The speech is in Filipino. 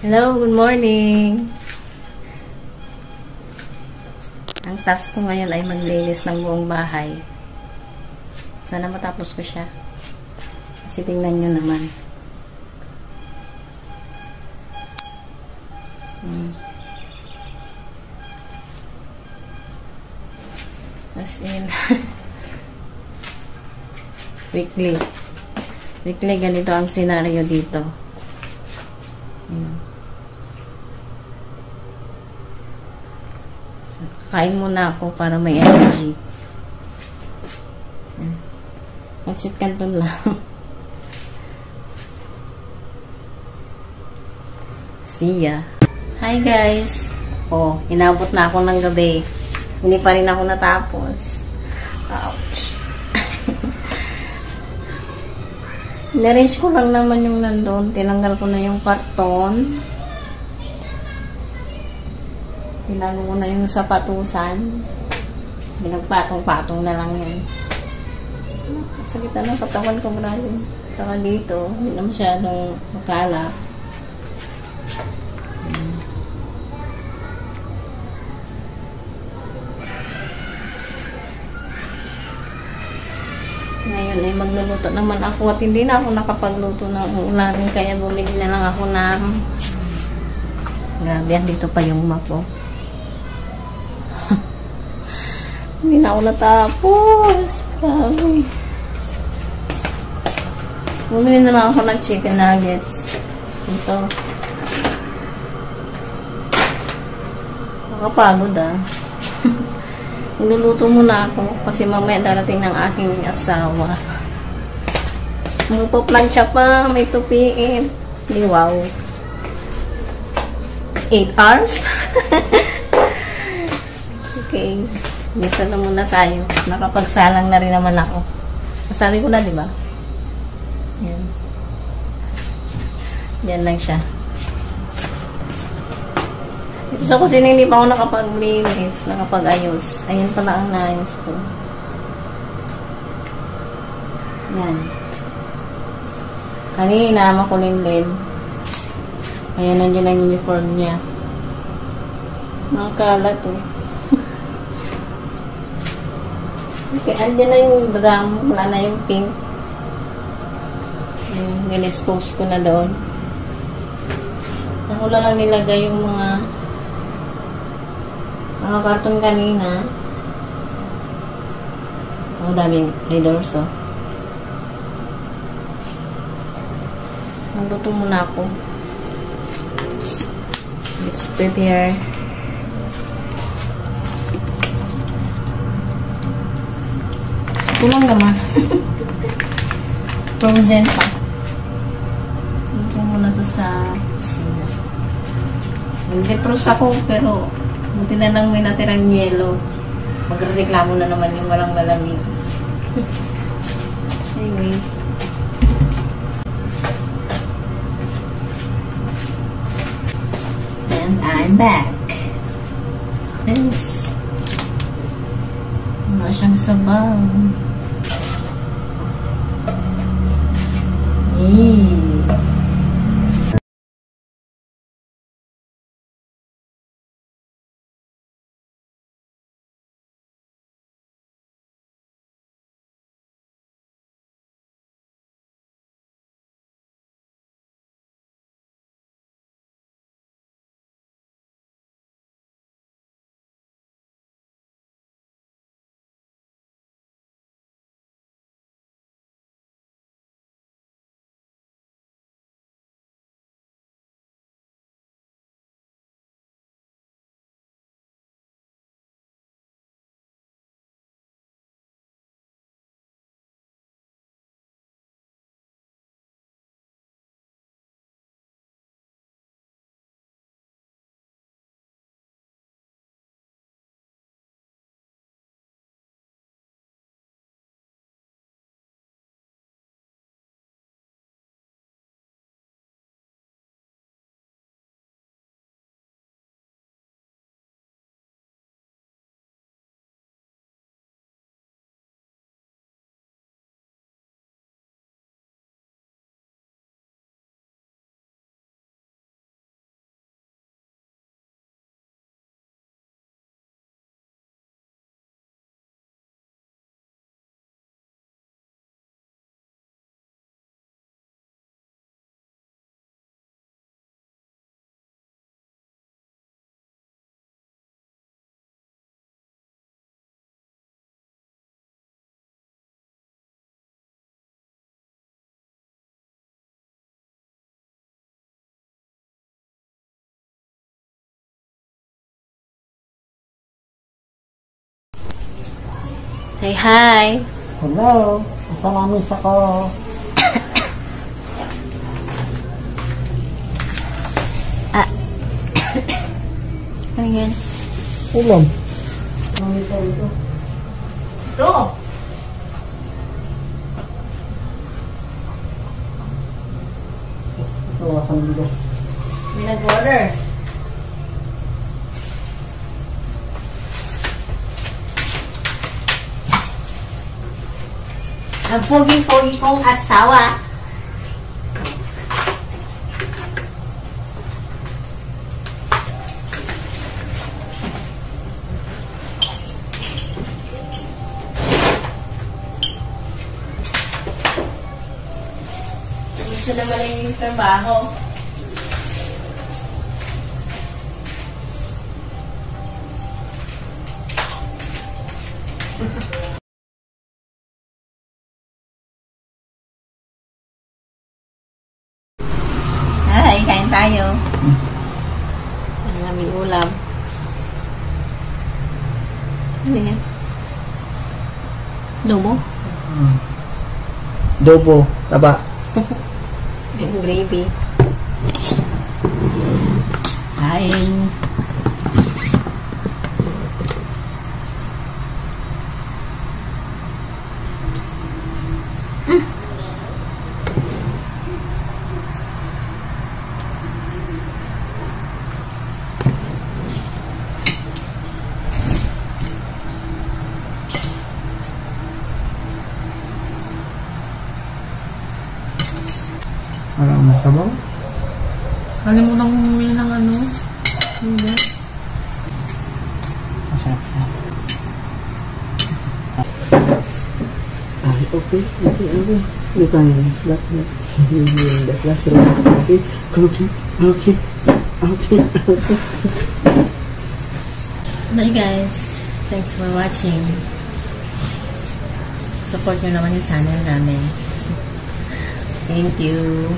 Hello, good morning. Ang task ko ngayon ay maglinis ng buong bahay. Sana matapos ko siya. Kasi tingnan nyo naman. As in, weekly. Weekly, ganito ang scenario dito. So, kain muna ako para may energy. Exit kanton lang. See ya. Hi guys. Oh, inabot na ako ng gabi. Hindi pa rin ako natapos. Ouch. Narrange ko lang naman yung nandun. Tinanggal ko na yung karton. Tinago ko na yung sapatusan. Pinagpatong-patong na lang yan. Sakit na ng katawan ko, grabe. Saka dito, hindi na masyadong makala. Ngayon ay magluluto naman ako at hindi na ako nakapagluto ng ulamin kaya bumili na lang ako ng grabe yan, dito pa yung map ko. Hindi na ako natapos. Grabe. Bumili na lang ako ng chicken nuggets. Ito. Nakapagod ah. Magluluto muna ako kasi mamaya darating ng aking asawa. Magpaplansya pa, may 2 PM. Di wow. 8 hours? Okay. Dito na muna tayo. Nakapagsalang na rin naman ako. Masabi ko na, di ba? Yan. Yan lang siya. Ito sa kusina hindi pa ako nakapaglinis, nakapag-ayos. Ayan pala ang naayos ko. Yan. Kanina, makulin din. Ayan, nandiyan ang uniform niya. Nakakala to. Okay, andyan na yung brown. Wala na yung pink. Ayan, ginispose ko na doon. Ako lang nilagay yung mga karton kanina. Oh, daming leaders, oh. Magluto muna ako. Let's prepare. Ito lang naman. Frozen pa. Ito muna to sa kusina. Nag-defrost ako, pero buti na lang may natirang yelo. Magreklamo na naman yung walang malamig. Anyway. And I'm back. Yes. Wala siyang sabaw. Say hi. Hello. Salamis ako. Ano yan? Ulam. Ito. Tawasan dito. May nag-order. Ang pogi-pogi kong asawa. Gusto naman yung trabaho. Hi, kain tayo. Ang aming ulam. Ano yan? Lobo? Dobo. Taba. Yung gravy. Kain. Parang masabaw. Kalimutan ko bumili ng ano. Noodles. Masarap na. Ay, okay. You can let the classroom. Okay. Bye guys. Thanks for watching. Support nyo naman yung channel namin. Thank you.